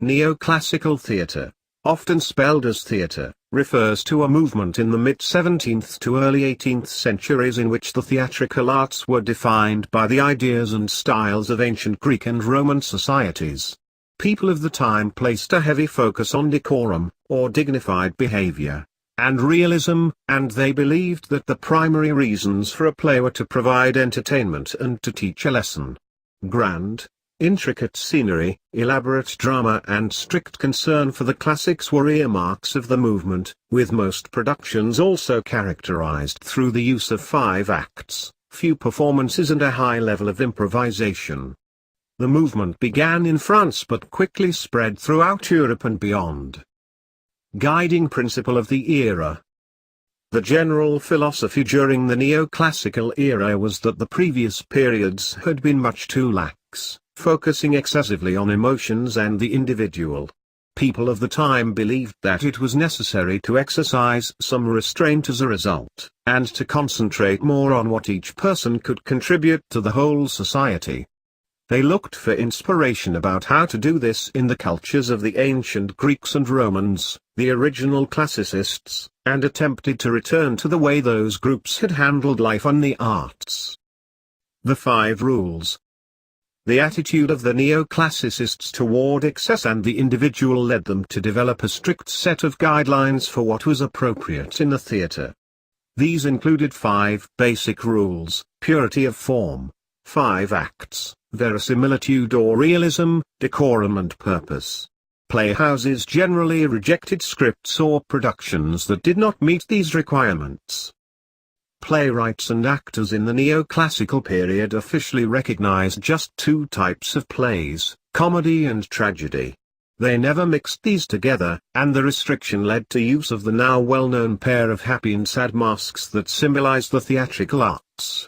Neoclassical theatre, often spelled as theatre, refers to a movement in the mid-17th to early 18th centuries in which the theatrical arts were defined by the ideas and styles of ancient Greek and Roman societies. People of the time placed a heavy focus on decorum, or dignified behavior, and realism, and they believed that the primary reasons for a play were to provide entertainment and to teach a lesson. Grand, intricate scenery, elaborate drama and strict concern for the classics were earmarks of the movement, with most productions also characterized through the use of 5 acts, few performances and a high level of improvisation. The movement began in France but quickly spread throughout Europe and beyond. Guiding principle of the era. The general philosophy during the neoclassical era was that the previous periods had been much too lax, focusing excessively on emotions and the individual. People of the time believed that it was necessary to exercise some restraint as a result, and to concentrate more on what each person could contribute to the whole society. They looked for inspiration about how to do this in the cultures of the ancient Greeks and Romans, the original classicists, and attempted to return to the way those groups had handled life and the arts. The 5 rules. The attitude of the neoclassicists toward excess and the individual led them to develop a strict set of guidelines for what was appropriate in the theatre. These included 5 basic rules: purity of form, 5 acts, verisimilitude or realism, decorum and purpose. Playhouses generally rejected scripts or productions that did not meet these requirements. Playwrights and actors in the neoclassical period officially recognized just 2 types of plays, comedy and tragedy. They never mixed these together, and the restriction led to use of the now well-known pair of happy and sad masks that symbolize the theatrical arts.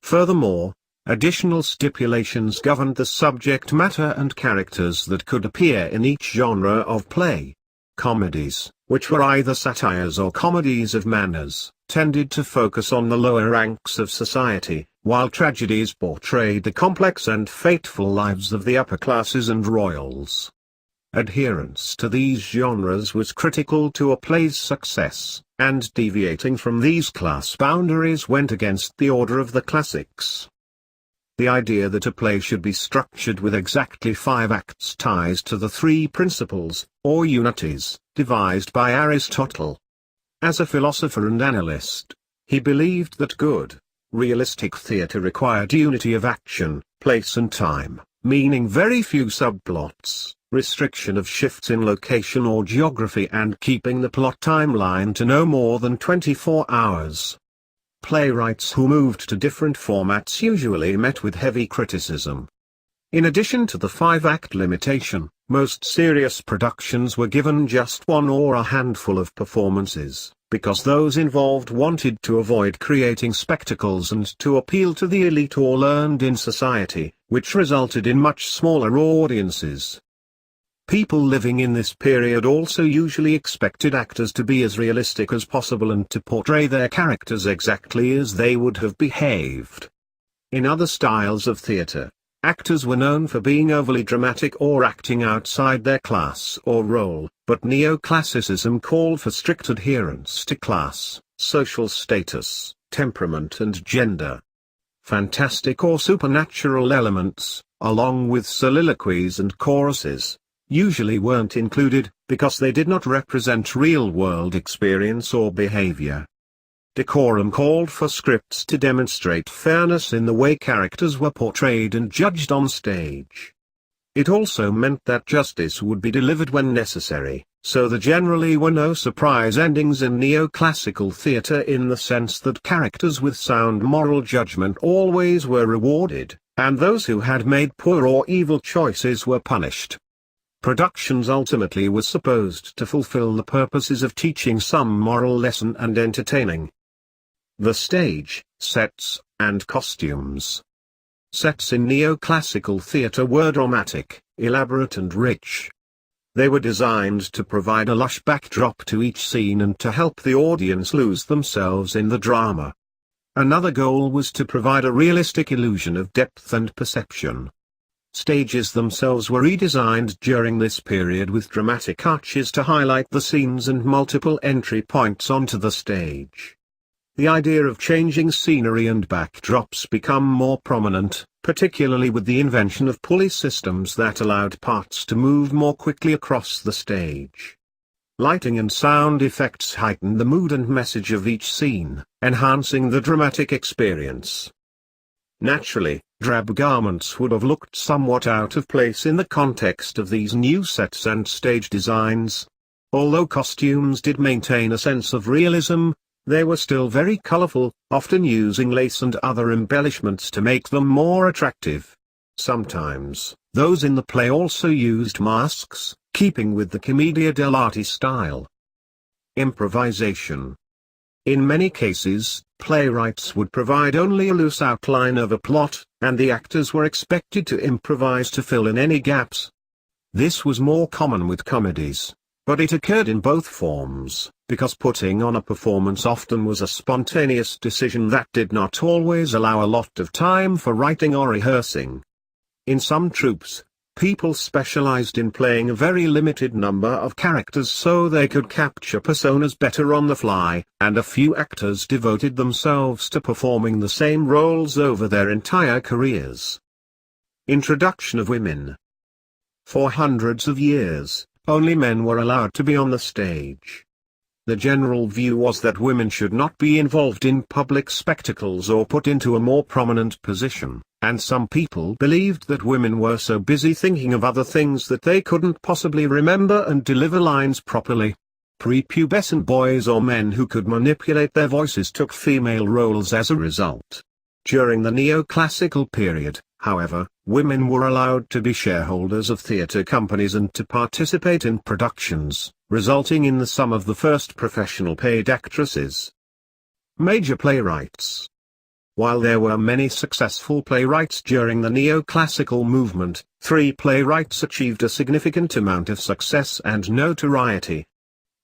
Furthermore, additional stipulations governed the subject matter and characters that could appear in each genre of play. Comedies, which were either satires or comedies of manners, tended to focus on the lower ranks of society, while tragedies portrayed the complex and fateful lives of the upper classes and royals. Adherence to these genres was critical to a play's success, and deviating from these class boundaries went against the order of the classics. The idea that a play should be structured with exactly 5 acts ties to the 3 principles, or unities, devised by Aristotle. As a philosopher and analyst, he believed that good, realistic theatre required unity of action, place and time, meaning very few subplots, restriction of shifts in location or geography and keeping the plot timeline to no more than 24 hours. Playwrights who moved to different formats usually met with heavy criticism. In addition to the 5-act limitation, most serious productions were given just 1 or a handful of performances, because those involved wanted to avoid creating spectacles and to appeal to the elite or learned in society, which resulted in much smaller audiences. People living in this period also usually expected actors to be as realistic as possible and to portray their characters exactly as they would have behaved. In other styles of theatre, actors were known for being overly dramatic or acting outside their class or role, but neoclassicism called for strict adherence to class, social status, temperament and gender. Fantastic or supernatural elements, along with soliloquies and choruses, usually weren't included, because they did not represent real-world experience or behavior. Decorum called for scripts to demonstrate fairness in the way characters were portrayed and judged on stage. It also meant that justice would be delivered when necessary, so there generally were no surprise endings in neoclassical theatre in the sense that characters with sound moral judgment always were rewarded, and those who had made poor or evil choices were punished. Productions ultimately were supposed to fulfill the purposes of teaching some moral lesson and entertaining. The stage, sets, and costumes. Sets in neoclassical theatre were dramatic, elaborate and rich. They were designed to provide a lush backdrop to each scene and to help the audience lose themselves in the drama. Another goal was to provide a realistic illusion of depth and perception. Stages themselves were redesigned during this period with dramatic arches to highlight the scenes and multiple entry points onto the stage. The idea of changing scenery and backdrops became more prominent, particularly with the invention of pulley systems that allowed parts to move more quickly across the stage. Lighting and sound effects heightened the mood and message of each scene, enhancing the dramatic experience. Naturally, drab garments would have looked somewhat out of place in the context of these new sets and stage designs. Although costumes did maintain a sense of realism, they were still very colorful, often using lace and other embellishments to make them more attractive. Sometimes, those in the play also used masks, keeping with the commedia dell'arte style. Improvisation. In many cases, playwrights would provide only a loose outline of a plot, and the actors were expected to improvise to fill in any gaps. This was more common with comedies, but it occurred in both forms, because putting on a performance often was a spontaneous decision that did not always allow a lot of time for writing or rehearsing. In some troupes, people specialized in playing a very limited number of characters so they could capture personas better on the fly, and a few actors devoted themselves to performing the same roles over their entire careers. Introduction of women. For hundreds of years, only men were allowed to be on the stage. The general view was that women should not be involved in public spectacles or put into a more prominent position, and some people believed that women were so busy thinking of other things that they couldn't possibly remember and deliver lines properly. Prepubescent boys or men who could manipulate their voices took female roles as a result. During the Neoclassical period, however, women were allowed to be shareholders of theatre companies and to participate in productions, resulting in some of the first professional paid actresses. Major playwrights. While there were many successful playwrights during the Neoclassical movement, 3 playwrights achieved a significant amount of success and notoriety.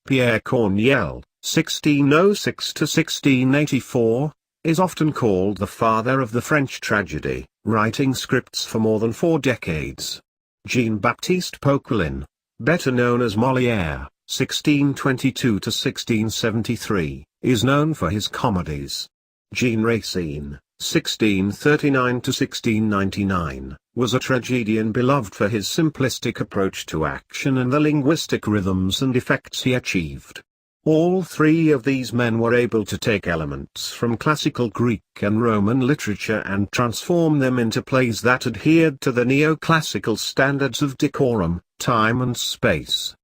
Pierre Corneille, 1606–1684, is often called the father of the French tragedy, writing scripts for more than 4 decades. Jean-Baptiste Poquelin, better known as Molière, 1622–1673, is known for his comedies. Jean Racine, 1639–1699, was a tragedian beloved for his simplistic approach to action and the linguistic rhythms and effects he achieved. All 3 of these men were able to take elements from classical Greek and Roman literature and transform them into plays that adhered to the neoclassical standards of decorum, time and space.